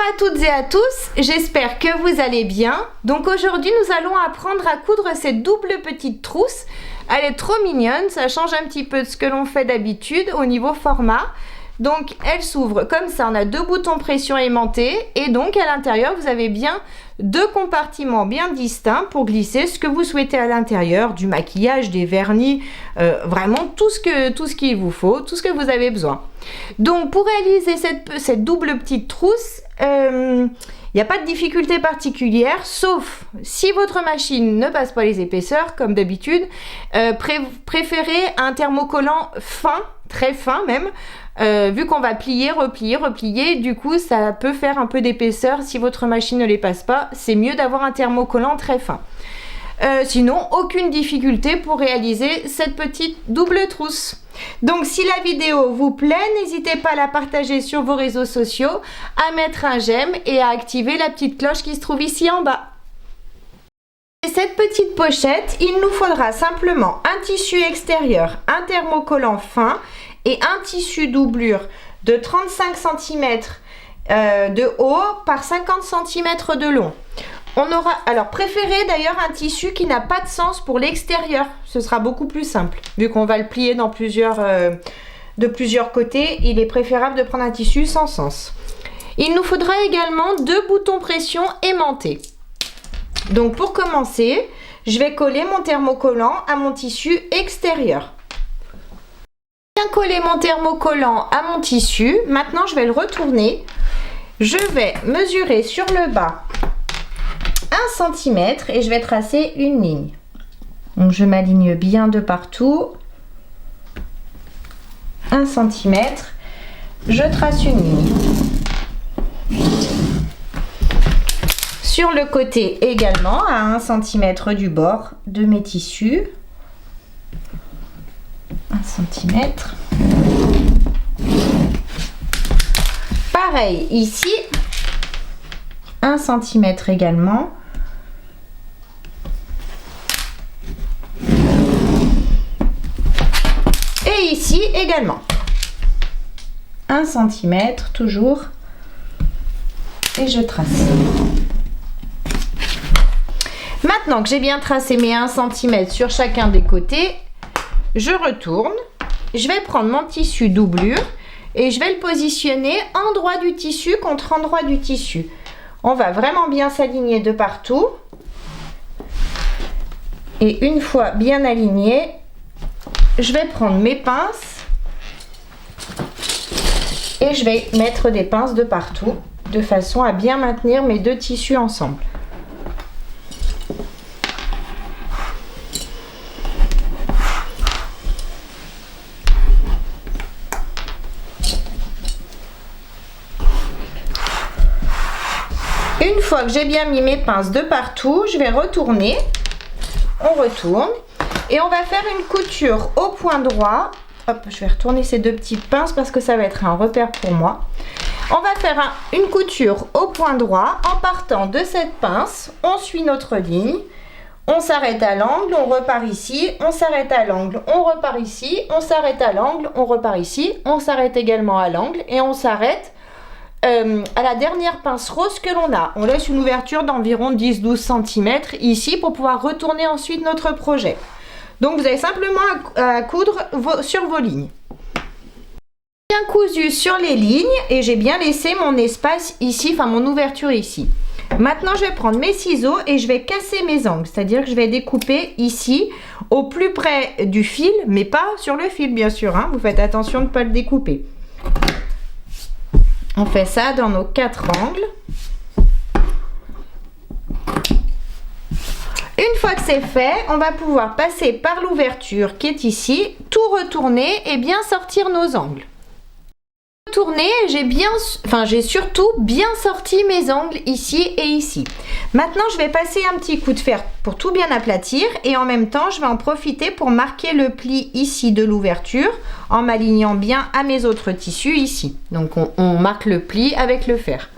à toutes et à tous, j'espère que vous allez bien. Donc aujourd'hui nous allons apprendre à coudre cette double petite trousse. Elle est trop mignonne, ça change un petit peu de ce que l'on fait d'habitude au niveau format. Donc elle s'ouvre comme ça, on a deux boutons pression aimantés et donc à l'intérieur vous avez bien deux compartiments bien distincts pour glisser ce que vous souhaitez à l'intérieur, du maquillage, des vernis, vraiment tout ce qu'il vous faut, tout ce que vous avez besoin. Donc pour réaliser cette double petite trousse, il n'y a pas de difficulté particulière, sauf si votre machine ne passe pas les épaisseurs, comme d'habitude, préférez un thermocollant fin, très fin même, vu qu'on va plier, replier, du coup ça peut faire un peu d'épaisseur si votre machine ne les passe pas, c'est mieux d'avoir un thermocollant très fin. Sinon, aucune difficulté pour réaliser cette petite double trousse. Donc si la vidéo vous plaît, n'hésitez pas à la partager sur vos réseaux sociaux, à mettre un j'aime et à activer la petite cloche qui se trouve ici en bas. Et cette petite pochette, il nous faudra simplement un tissu extérieur, un thermocollant fin et un tissu doublure de 35 cm de haut par 50 cm de long. On aura, alors préférez d'ailleurs un tissu qui n'a pas de sens pour l'extérieur, ce sera beaucoup plus simple. Vu qu'on va le plier dans de plusieurs côtés, il est préférable de prendre un tissu sans sens. Il nous faudra également deux boutons pression aimantés. Donc pour commencer, je vais coller mon thermocollant à mon tissu extérieur. Bien coller mon thermocollant à mon tissu, maintenant je vais le retourner. Je vais mesurer sur le bas 1 cm et je vais tracer une ligne. Donc je m'aligne bien de partout. 1 cm, je trace une ligne. Sur le côté également, à 1 cm du bord de mes tissus. 1 cm. Pareil ici, 1 cm également. Et ici également. 1 cm toujours. Et je trace. Maintenant que j'ai bien tracé mes 1 cm sur chacun des côtés, je retourne. Je vais prendre mon tissu doublure et je vais le positionner endroit du tissu contre endroit du tissu. On va vraiment bien s'aligner de partout. Et une fois bien aligné, je vais prendre mes pinces et je vais mettre des pinces de partout de façon à bien maintenir mes deux tissus ensemble. Une fois que j'ai bien mis mes pinces de partout, je vais retourner. On retourne et on va faire une couture au point droit. Hop, je vais retourner ces deux petites pinces parce que ça va être un repère pour moi. On va faire une couture au point droit en partant de cette pince. On suit notre ligne. On s'arrête à l'angle, on repart ici. On s'arrête à l'angle, on repart ici. On s'arrête à l'angle, on repart ici. On s'arrête également à l'angle et on s'arrête à la dernière pince rose que l'on a. On laisse une ouverture d'environ 10-12 cm ici pour pouvoir retourner ensuite notre projet. Donc vous avez simplement à coudre sur vos lignes. Bien cousu sur les lignes et j'ai bien laissé mon espace ici, enfin mon ouverture ici. Maintenant je vais prendre mes ciseaux et je vais casser mes angles, c'est-à-dire que je vais découper ici au plus près du fil, mais pas sur le fil bien sûr, hein. Vous faites attention de ne pas le découper. On fait ça dans nos 4 angles. Une fois que c'est fait, on va pouvoir passer par l'ouverture qui est ici, tout retourner et bien sortir nos angles. Retourner, j'ai surtout bien sorti mes angles ici et ici. Maintenant, je vais passer un petit coup de fer pour tout bien aplatir et en même temps, je vais en profiter pour marquer le pli ici de l'ouverture en m'alignant bien à mes autres tissus ici. Donc, on marque le pli avec le fer.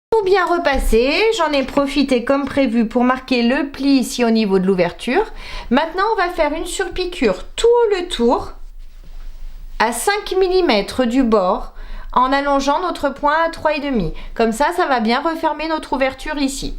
Pour bien repasser, j'en ai profité comme prévu pour marquer le pli ici au niveau de l'ouverture. Maintenant, on va faire une surpiqûre tout le tour à 5 mm du bord en allongeant notre point à 3,5. Comme ça va bien refermer notre ouverture ici.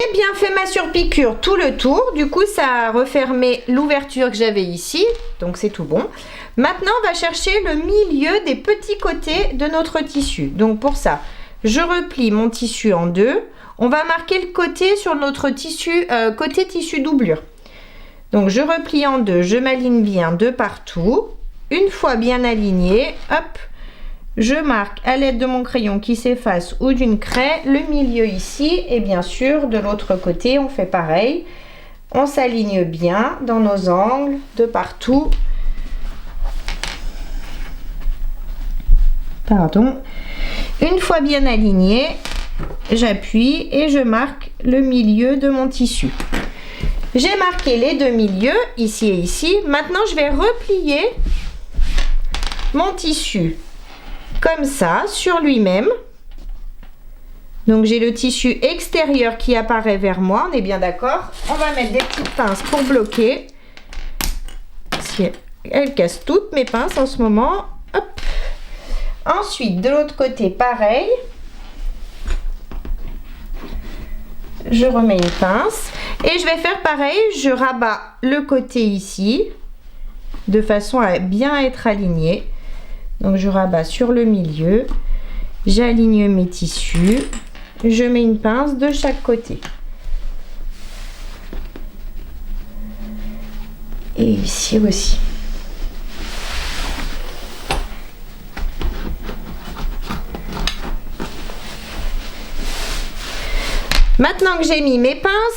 J'ai bien fait ma surpiqûre tout le tour, du coup ça a refermé l'ouverture que j'avais ici, donc c'est tout bon. Maintenant on va chercher le milieu des petits côtés de notre tissu. Donc pour ça, je replie mon tissu en deux. On va marquer le côté sur notre tissu, côté tissu doublure. Donc je replie en deux, je m'aligne bien de partout. Une fois bien aligné, hop, je marque à l'aide de mon crayon qui s'efface ou d'une craie le milieu ici, et bien sûr de l'autre côté on fait pareil. On s'aligne bien dans nos angles de partout. Pardon. Une fois bien aligné, j'appuie et je marque le milieu de mon tissu. J'ai marqué les deux milieux, ici et ici. Maintenant, je vais replier mon tissu comme ça, sur lui-même. Donc, j'ai le tissu extérieur qui apparaît vers moi, on est bien d'accord. On va mettre des petites pinces pour bloquer. Si elles cassent toutes mes pinces en ce moment. Hop. Ensuite, de l'autre côté, pareil. Je remets une pince et je vais faire pareil, je rabats le côté ici de façon à bien être aligné. Donc je rabats sur le milieu, j'aligne mes tissus, je mets une pince de chaque côté. Et ici aussi. Maintenant que j'ai mis mes pinces,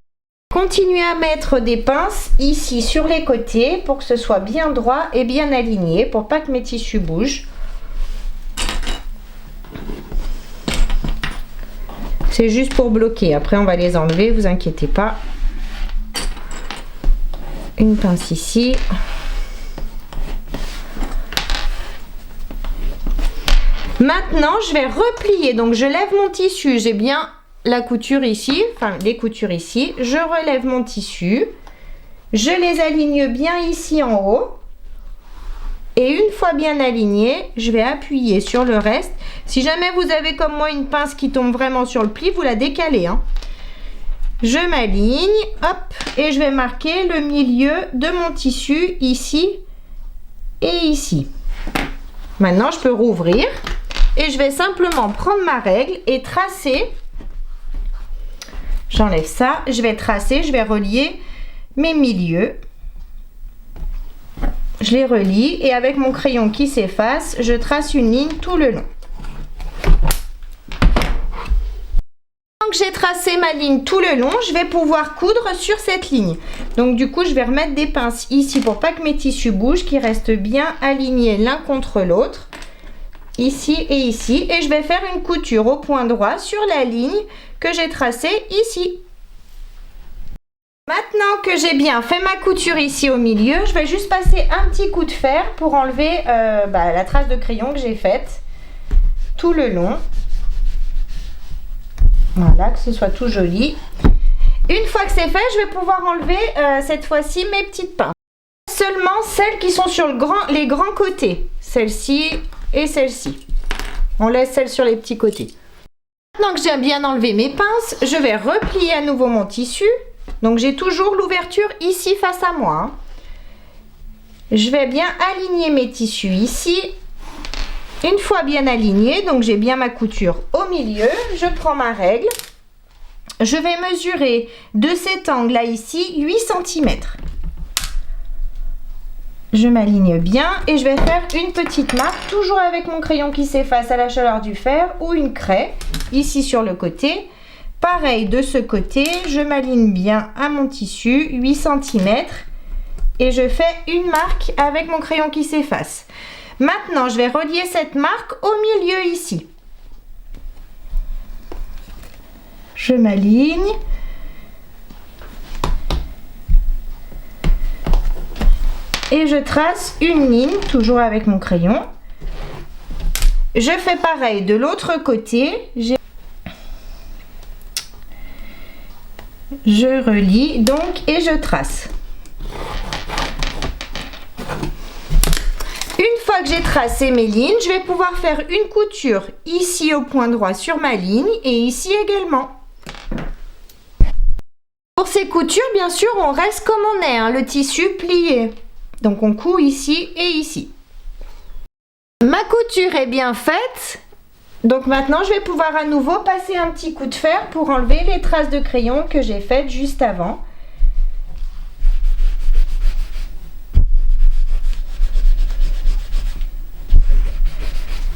continuez à mettre des pinces ici sur les côtés pour que ce soit bien droit et bien aligné pour pas que mes tissus bougent. C'est juste pour bloquer, après on va les enlever, vous inquiétez pas. Une pince ici. Maintenant je vais replier, donc je lève mon tissu, j'ai bien la couture ici, enfin les coutures ici, je relève mon tissu, je les aligne bien ici en haut et une fois bien aligné, je vais appuyer sur le reste. Si jamais vous avez comme moi une pince qui tombe vraiment sur le pli, vous la décalez, hein. Je m'aligne, hop, et je vais marquer le milieu de mon tissu ici et ici. Maintenant je peux rouvrir et je vais simplement prendre ma règle et tracer. J'enlève ça, je vais tracer, je vais relier mes milieux. Je les relie et avec mon crayon qui s'efface, je trace une ligne tout le long. Donc j'ai tracé ma ligne tout le long, je vais pouvoir coudre sur cette ligne. Donc du coup, je vais remettre des pinces ici pour pas que mes tissus bougent, qu'ils restent bien alignés l'un contre l'autre. Ici et ici, et je vais faire une couture au point droit sur la ligne que j'ai tracée ici. Maintenant que j'ai bien fait ma couture ici au milieu, je vais juste passer un petit coup de fer pour enlever la trace de crayon que j'ai faite tout le long. Voilà, que ce soit tout joli. Une fois que c'est fait, je vais pouvoir enlever cette fois-ci mes petites pinces. Seulement celles qui sont sur les grands côtés, celle-ci et celle-ci. On laisse celle sur les petits côtés. Maintenant que j'ai bien enlevé mes pinces, je vais replier à nouveau mon tissu. Donc j'ai toujours l'ouverture ici face à moi, hein. Je vais bien aligner mes tissus ici. Une fois bien aligné, donc j'ai bien ma couture au milieu, je prends ma règle. Je vais mesurer de cet angle là ici 8 cm. Je m'aligne bien et je vais faire une petite marque, toujours avec mon crayon qui s'efface à la chaleur du fer ou une craie, ici sur le côté. Pareil de ce côté, je m'aligne bien à mon tissu, 8 cm, et je fais une marque avec mon crayon qui s'efface. Maintenant, je vais relier cette marque au milieu ici. Je m'aligne. Et je trace une ligne, toujours avec mon crayon. Je fais pareil de l'autre côté. Je relie donc et je trace. Une fois que j'ai tracé mes lignes, je vais pouvoir faire une couture ici au point droit sur ma ligne et ici également. Pour ces coutures, bien sûr, on reste comme on est, hein, le tissu plié. Donc on coud ici et ici. Ma couture est bien faite. Donc maintenant, je vais pouvoir à nouveau passer un petit coup de fer pour enlever les traces de crayon que j'ai faites juste avant.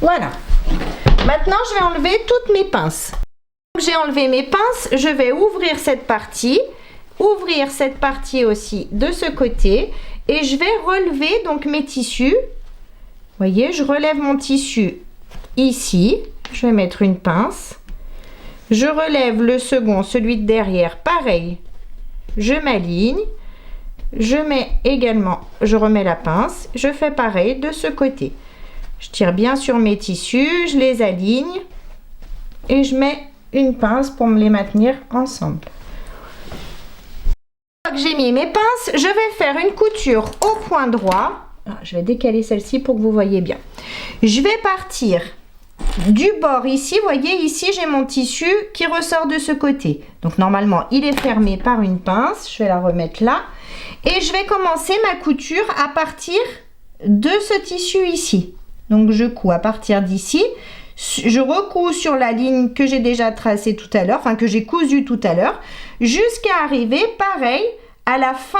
Voilà. Maintenant, je vais enlever toutes mes pinces. J'ai enlevé mes pinces, je vais ouvrir cette partie aussi de ce côté et je vais relever donc mes tissus. Vous voyez, je relève mon tissu ici, je vais mettre une pince. Je relève le second, celui de derrière, pareil. Je m'aligne. Je mets également, je remets la pince, je fais pareil de ce côté. Je tire bien sur mes tissus, je les aligne et je mets une pince pour me les maintenir ensemble. Une fois que j'ai mis mes pinces, je vais faire une couture au point droit. Je vais décaler celle-ci pour que vous voyez bien. Je vais partir du bord ici. Vous voyez, ici, j'ai mon tissu qui ressort de ce côté. Donc, normalement, il est fermé par une pince. Je vais la remettre là. Et je vais commencer ma couture à partir de ce tissu ici. Donc, je couds à partir d'ici. Je recouds sur la ligne que j'ai déjà tracée tout à l'heure, enfin que j'ai cousue tout à l'heure, jusqu'à arriver, pareil, à la fin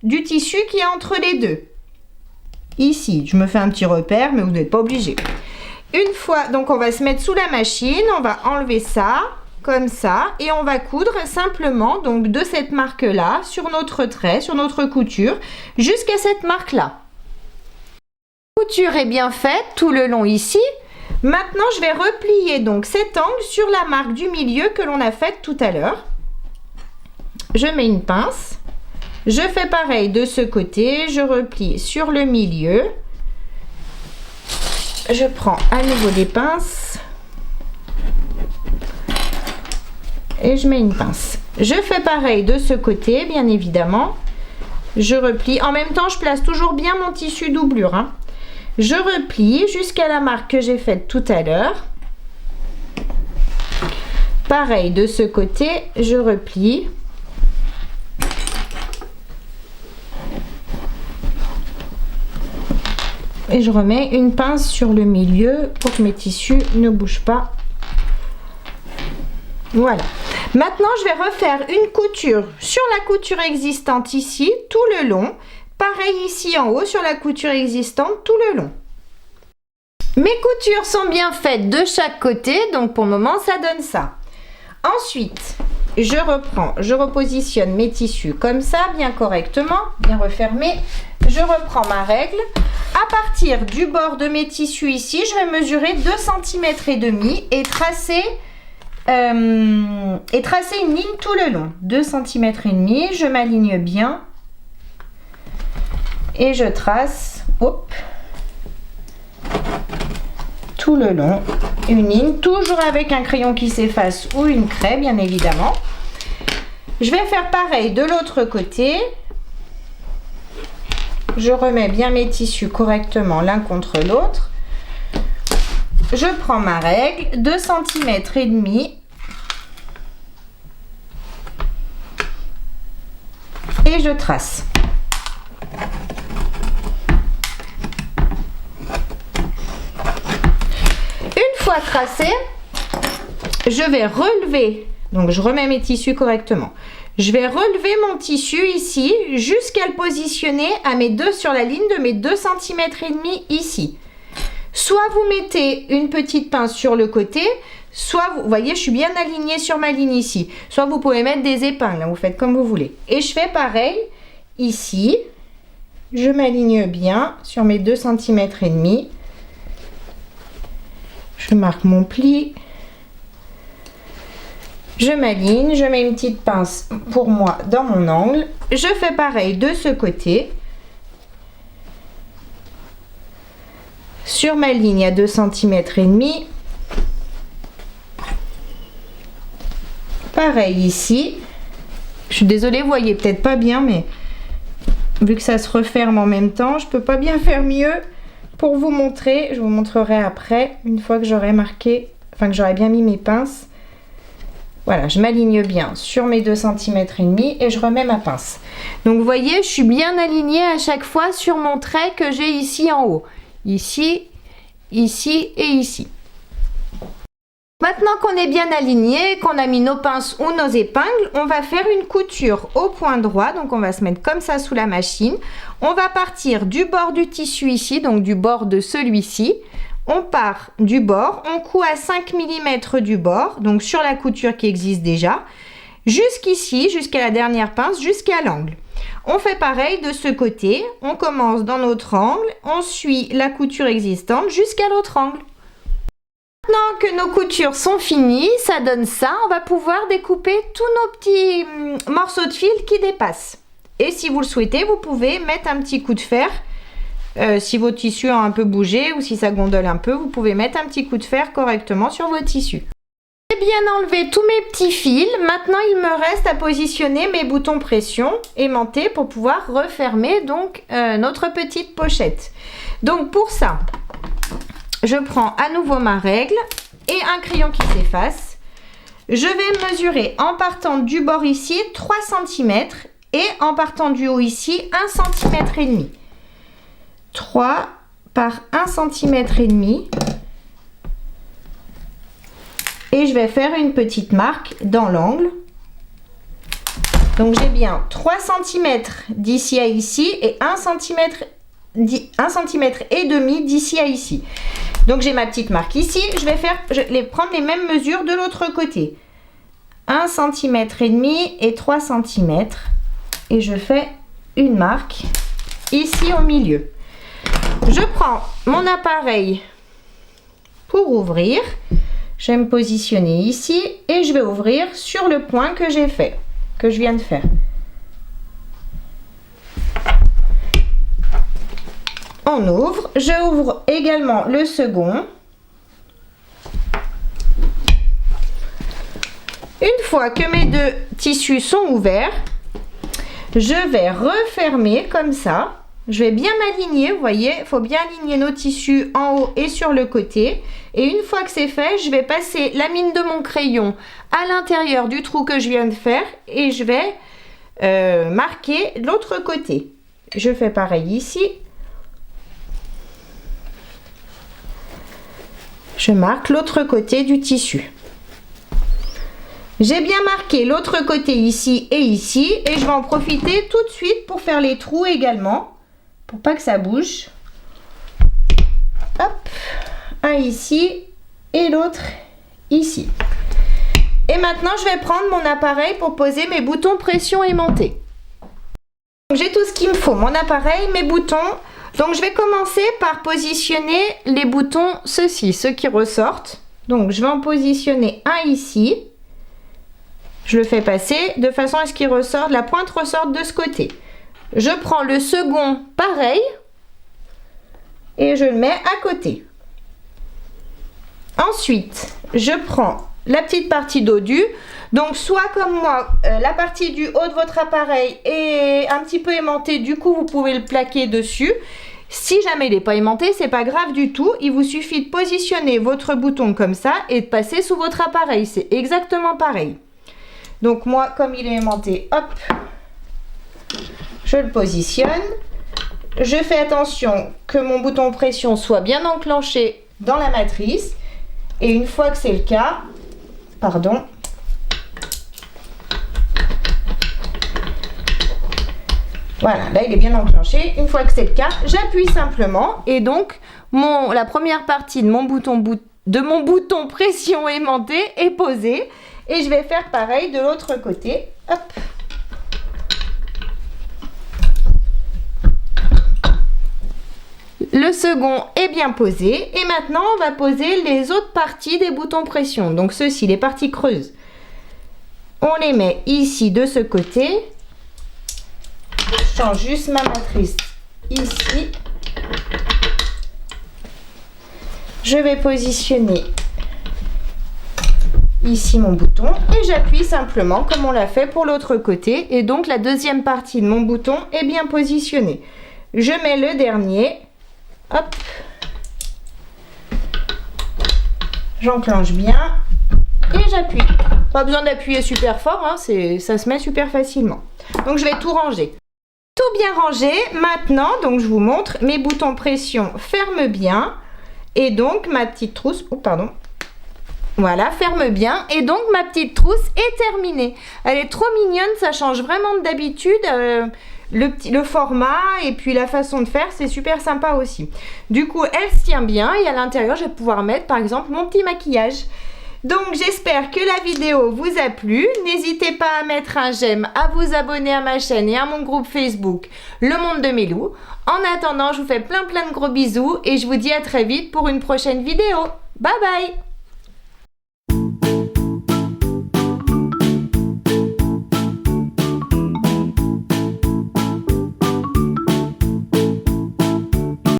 du tissu qui est entre les deux. Ici, je me fais un petit repère, mais vous n'êtes pas obligé. Une fois, donc on va se mettre sous la machine, on va enlever ça, comme ça, et on va coudre simplement donc de cette marque-là sur notre trait, sur notre couture, jusqu'à cette marque-là. La couture est bien faite tout le long ici. Maintenant, je vais replier donc cet angle sur la marque du milieu que l'on a faite tout à l'heure. Je mets une pince. Je fais pareil de ce côté. Je replie sur le milieu. Je prends à nouveau des pinces. Et je mets une pince. Je fais pareil de ce côté, bien évidemment. Je replie. En même temps, je place toujours bien mon tissu doublure, hein. Je replie jusqu'à la marque que j'ai faite tout à l'heure. Pareil de ce côté, je replie. Et je remets une pince sur le milieu pour que mes tissus ne bougent pas. Voilà. Maintenant, je vais refaire une couture sur la couture existante ici, tout le long. Pareil ici en haut sur la couture existante tout le long. Mes coutures sont bien faites de chaque côté, donc pour le moment ça donne ça. Ensuite, je reprends, je repositionne mes tissus comme ça, bien correctement, bien refermés. Je reprends ma règle. À partir du bord de mes tissus ici, je vais mesurer 2,5 cm et tracer une ligne tout le long. 2,5 cm, je m'aligne bien. Et je trace, hop, tout le long, une ligne, toujours avec un crayon qui s'efface ou une craie, bien évidemment. Je vais faire pareil de l'autre côté. Je remets bien mes tissus correctement l'un contre l'autre. Je prends ma règle, 2,5 cm. Et je trace. Une fois tracé, je vais relever, donc je remets mes tissus correctement. Je vais relever mon tissu ici jusqu'à le positionner sur la ligne de mes 2,5 cm ici. Soit vous mettez une petite pince sur le côté, soit vous voyez, je suis bien alignée sur ma ligne ici. Soit vous pouvez mettre des épingles, vous faites comme vous voulez. Et je fais pareil ici. Je m'aligne bien sur mes 2,5 cm. Je marque mon pli. Je m'aligne, je mets une petite pince pour moi dans mon angle. Je fais pareil de ce côté. Sur ma ligne à 2,5 cm. Pareil ici. Je suis désolée, vous voyez peut-être pas bien, mais vu que ça se referme en même temps, je peux pas bien faire mieux pour vous montrer, je vous montrerai après, une fois que j'aurai marqué, enfin que j'aurai bien mis mes pinces. Voilà, je m'aligne bien sur mes 2,5 cm et je remets ma pince. Donc vous voyez, je suis bien alignée à chaque fois sur mon trait que j'ai ici en haut. Ici, ici et ici. Maintenant qu'on est bien aligné, qu'on a mis nos pinces ou nos épingles, on va faire une couture au point droit. Donc on va se mettre comme ça sous la machine. On va partir du bord du tissu ici, donc du bord de celui-ci. On part du bord, on coud à 5 mm du bord, donc sur la couture qui existe déjà, jusqu'ici, jusqu'à la dernière pince, jusqu'à l'angle. On fait pareil de ce côté, on commence dans notre angle, on suit la couture existante jusqu'à l'autre angle. Maintenant que nos coutures sont finies, ça donne ça, on va pouvoir découper tous nos petits morceaux de fil qui dépassent. Et si vous le souhaitez, vous pouvez mettre un petit coup de fer. Si vos tissus ont un peu bougé ou si ça gondole un peu, vous pouvez mettre un petit coup de fer correctement sur vos tissus. J'ai bien enlevé tous mes petits fils. Maintenant, il me reste à positionner mes boutons pression aimantés pour pouvoir refermer donc notre petite pochette. Donc pour ça, je prends à nouveau ma règle et un crayon qui s'efface. Je vais mesurer en partant du bord ici 3 cm et en partant du haut ici 1,5 cm. 3 par 1,5 cm et je vais faire une petite marque dans l'angle. Donc j'ai bien 3 cm d'ici à ici et 1 cm et demi d'ici à ici. Donc j'ai ma petite marque ici, je vais prendre les mêmes mesures de l'autre côté. 1,5 cm et 3 cm et je fais une marque ici au milieu. Je prends mon appareil pour ouvrir. Je vais me positionner ici et je vais ouvrir sur le point que j'ai fait, que je viens de faire. On ouvre. Je ouvre également le second. Une fois que mes deux tissus sont ouverts, je vais refermer comme ça. Je vais bien m'aligner, vous voyez, il faut bien aligner nos tissus en haut et sur le côté. Et une fois que c'est fait, je vais passer la mine de mon crayon à l'intérieur du trou que je viens de faire et je vais marquer l'autre côté. Je fais pareil ici. Je marque l'autre côté du tissu. J'ai bien marqué l'autre côté ici et ici et je vais en profiter tout de suite pour faire les trous également. Pour pas que ça bouge. Hop, un ici et l'autre ici. Et maintenant, je vais prendre mon appareil pour poser mes boutons pression aimantés. J'ai tout ce qu'il me faut, mon appareil, mes boutons. Donc, je vais commencer par positionner les boutons, ceux-ci, ceux qui ressortent. Donc, je vais en positionner un ici. Je le fais passer de façon à ce qu'il ressorte, la pointe ressorte de ce côté. Je prends le second pareil et je le mets à côté. Ensuite, je prends la petite partie dodu. Donc soit comme moi, la partie du haut de votre appareil est un petit peu aimantée, du coup vous pouvez le plaquer dessus. Si jamais il n'est pas aimanté, c'est pas grave du tout. Il vous suffit de positionner votre bouton comme ça et de passer sous votre appareil. C'est exactement pareil. Donc moi, comme il est aimanté, hop, je le positionne. Je fais attention que mon bouton pression soit bien enclenché dans la matrice. Et une fois que c'est le cas, pardon, voilà, là il est bien enclenché. Une fois que c'est le cas, j'appuie simplement et donc la première partie de mon bouton pression aimanté est posée. Et je vais faire pareil de l'autre côté. Hop. Le second est bien posé et maintenant on va poser les autres parties des boutons pression. Donc ceux-ci, les parties creuses. On les met ici de ce côté. Je change juste ma matrice ici. Je vais positionner ici mon bouton et j'appuie simplement comme on l'a fait pour l'autre côté. Et donc la deuxième partie de mon bouton est bien positionnée. Je mets le dernier. Hop, J'enclenche bien et j'appuie. Pas besoin d'appuyer super fort, hein, ça se met super facilement. Donc je vais tout ranger. Tout bien rangé, maintenant, donc je vous montre, mes boutons pression ferment bien. Et donc ma petite trousse, oh pardon, voilà, ferme bien. Et donc ma petite trousse est terminée. Elle est trop mignonne, ça change vraiment d'habitude. Le format et puis la façon de faire, c'est super sympa aussi. Du coup, elle se tient bien et à l'intérieur, je vais pouvoir mettre par exemple mon petit maquillage. Donc j'espère que la vidéo vous a plu. N'hésitez pas à mettre un j'aime, à vous abonner à ma chaîne et à mon groupe Facebook Le Monde de Mélou. En attendant, je vous fais plein de gros bisous et je vous dis à très vite pour une prochaine vidéo. Bye bye!